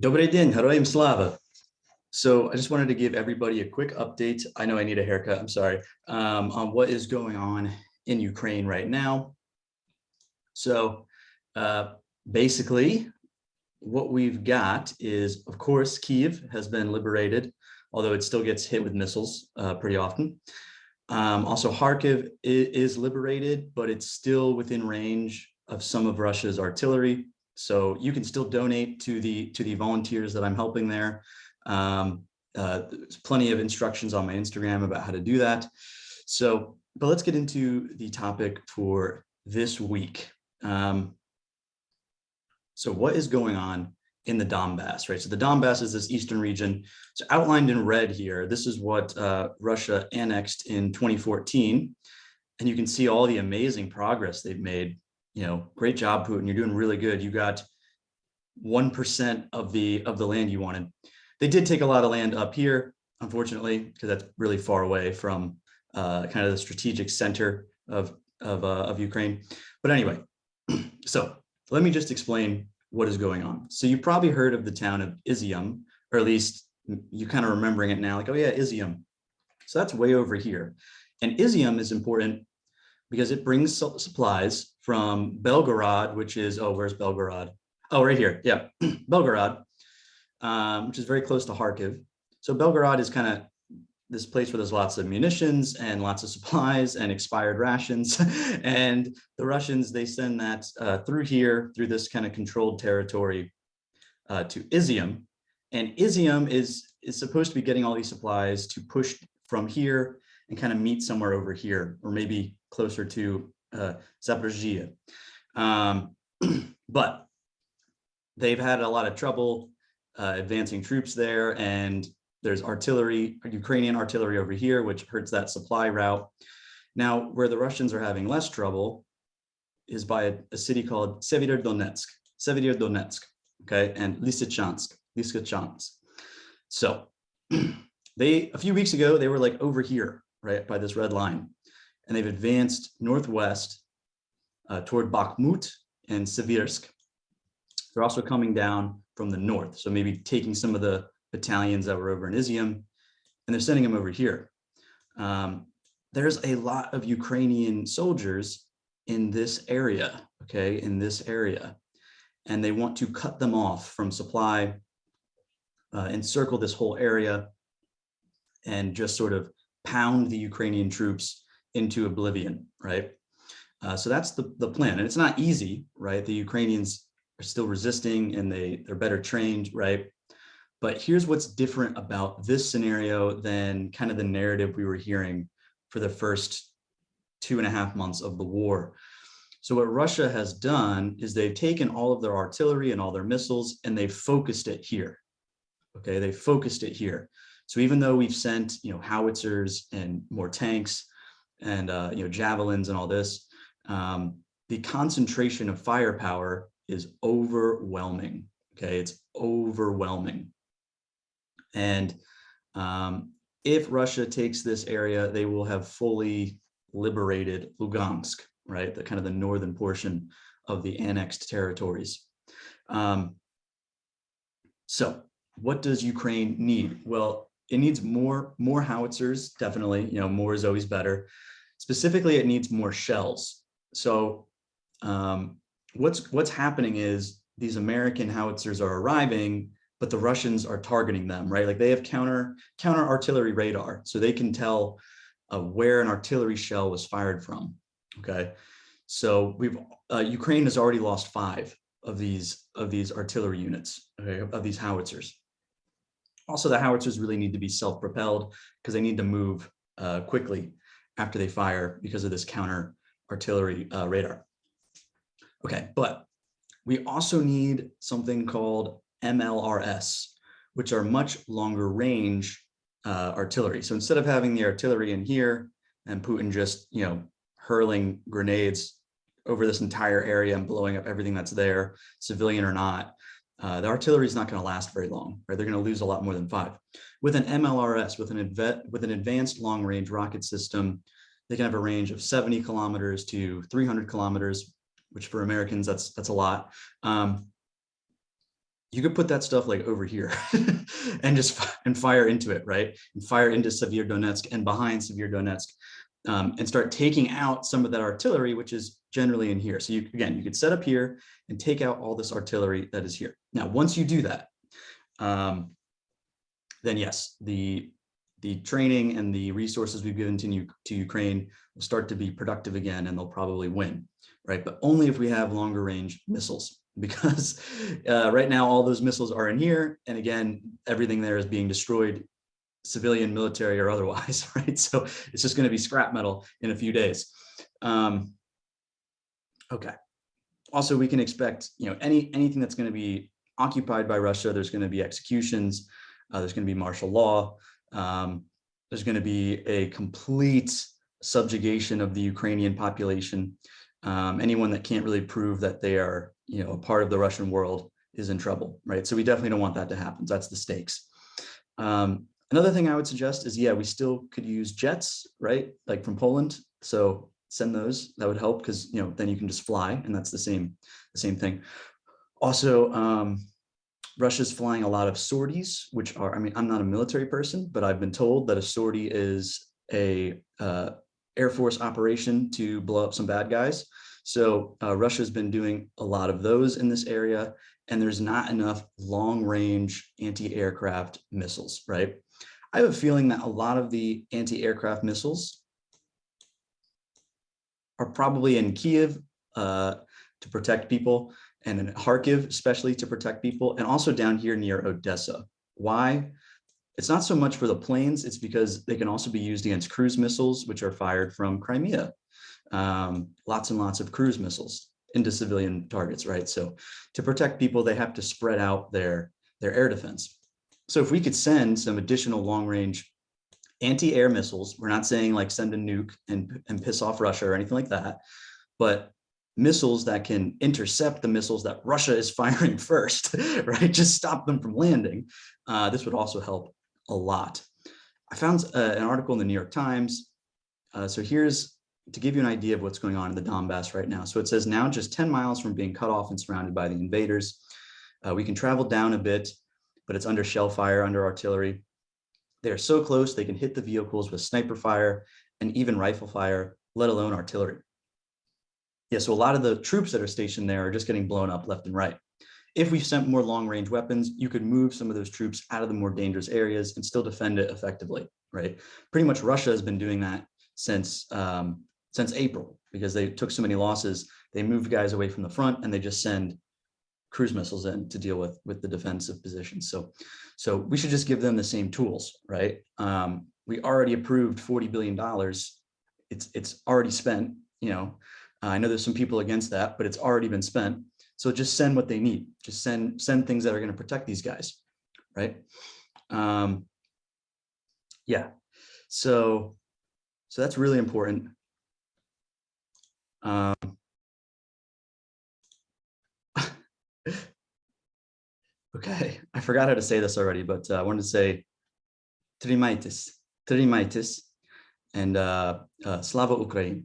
Добрый день, Heroim Slava. So I just wanted to give everybody a quick update. I know I need a haircut, I'm sorry, on what is going on in Ukraine right now. So basically, what we've got is, of course, Kiev has been liberated, although it still gets hit with missiles pretty often. Also, Kharkiv is liberated, but it's still within range of some of Russia's artillery. So you can still donate to the volunteers that I'm helping there. There's plenty of instructions on my Instagram about how to do that. So, but let's get into the topic for this week. So what is going on in the Donbass, right? So the Donbass is this eastern region. So outlined in red here, this is what Russia annexed in 2014. And you can see all the amazing progress they've made. You know, great job, Putin. You're doing really good. You got 1% of the land you wanted. They did take a lot of land up here, unfortunately, because that's really far away from kind of the strategic center of Ukraine. But anyway, so let me just explain what is going on. So you probably heard of the town of Izium, or at least you kind of remembering it now, like, oh yeah, Izium. So that's way over here. And Izium is important because it brings supplies from Belgorod, which is, oh, where's Belgorod? Oh, right here, yeah, Belgorod, which is very close to Kharkiv. So Belgorod is kind of this place where there's lots of munitions and lots of supplies and expired rations. And the Russians, they send that through here, through this kind of controlled territory to Izium. And Izium is supposed to be getting all these supplies to push from here and kind of meet somewhere over here, or maybe closer to Zaporizhia. But they've had a lot of trouble advancing troops there, and there's artillery, Ukrainian artillery over here, which hurts that supply route. Now, where the Russians are having less trouble is by a city called Severodonetsk, okay, and Lysychansk. So a few weeks ago, they were like over here, right, by this red line, and they've advanced northwest toward Bakhmut and Seversk. They're also coming down from the north, so maybe taking some of the battalions that were over in Izium, and they're sending them over here. There's a lot of Ukrainian soldiers in this area, okay, and they want to cut them off from supply, encircle this whole area, and just sort of pound the Ukrainian troops into oblivion, right? So that's the plan, and it's not easy, right? The Ukrainians are still resisting, and they're better trained, right? But here's what's different about this scenario than kind of the narrative we were hearing for the first 2.5 months of the war. So what Russia has done is they've taken all of their artillery and all their missiles, and they've focused it here. Okay, they focused it here. So even though we've sent, howitzers and more tanks and javelins and all this, the concentration of firepower is overwhelming. Okay, it's overwhelming. And if Russia takes this area, they will have fully liberated Lugansk, right? The kind of the northern portion of the annexed territories. So what does Ukraine need? Well, it needs more howitzers, definitely. More is always better. Specifically, it needs more shells. So what's happening is these American howitzers are arriving, but the Russians are targeting them, right? Like they have counter artillery radar, so they can tell where an artillery shell was fired from. Okay, so Ukraine has already lost 5 of these artillery units, okay, of these howitzers. Also, the howitzers really need to be self-propelled because they need to move quickly after they fire because of this counter artillery radar. Okay, but we also need something called MLRS, which are much longer range artillery. So instead of having the artillery in here and Putin just, hurling grenades over this entire area and blowing up everything that's there, civilian or not, the artillery is not going to last very long, right? They're going to lose a lot more than 5. With an MLRS, with an advanced long range rocket system, they can have a range of 70 kilometers to 300 kilometers, which for Americans, that's a lot. you could put that stuff like over here and just fire into it, right? And fire into Severodonetsk and behind Severodonetsk, and start taking out some of that artillery, which is generally in here. So you could set up here and take out all this artillery that is here. Now, once you do that, then yes, the training and the resources we've given to Ukraine will start to be productive again, and they'll probably win, right? But only if we have longer range missiles, because right now all those missiles are in here, and again, everything there is being destroyed, civilian, military, or otherwise, right? So it's just going to be scrap metal in a few days. Okay. Also, we can expect, anything that's going to be occupied by Russia, there's going to be executions, there's going to be martial law, there's going to be a complete subjugation of the Ukrainian population. Anyone that can't really prove that they are, a part of the Russian world is in trouble, right? So we definitely don't want that to happen. So that's the stakes. Another thing I would suggest is, we still could use jets, right? Like from Poland. So send those. That would help, because then you can just fly, and that's the same thing. Also, Russia's flying a lot of sorties, which are, I'm not a military person, but I've been told that a sortie is a Air Force operation to blow up some bad guys. So Russia's been doing a lot of those in this area, and there's not enough long-range anti-aircraft missiles, right? I have a feeling that a lot of the anti-aircraft missiles are probably in Kiev to protect people, and in Kharkiv, especially to protect people, and also down here near Odessa. Why? It's not so much for the planes, it's because they can also be used against cruise missiles, which are fired from Crimea. Lots and lots of cruise missiles into civilian targets, right? So to protect people, they have to spread out their air defense. So if we could send some additional long-range anti-air missiles, we're not saying like send a nuke and piss off Russia or anything like that, but missiles that can intercept the missiles that Russia is firing first, right? Just stop them from landing. This would also help a lot. I found an article in the New York Times. So here's to give you an idea of what's going on in the Donbass right now. So it says, now just 10 miles from being cut off and surrounded by the invaders. We can travel down a bit, but it's under shell fire, under artillery. They're so close, they can hit the vehicles with sniper fire and even rifle fire, let alone artillery. Yeah, so a lot of the troops that are stationed there are just getting blown up left and right. If we sent more long-range weapons, you could move some of those troops out of the more dangerous areas and still defend it effectively, right? Pretty much Russia has been doing that since April, because they took so many losses. They moved guys away from the front, and they just send cruise missiles in to deal with the defensive positions. So we should just give them the same tools, right? We already approved $40 billion. It's already spent, I know there's some people against that, but it's already been spent. So just send what they need. Just send things that are going to protect these guys, right? Yeah. So that's really important. Okay, I forgot how to say this already, but I wanted to say trimaitis, and Slava Ukraine.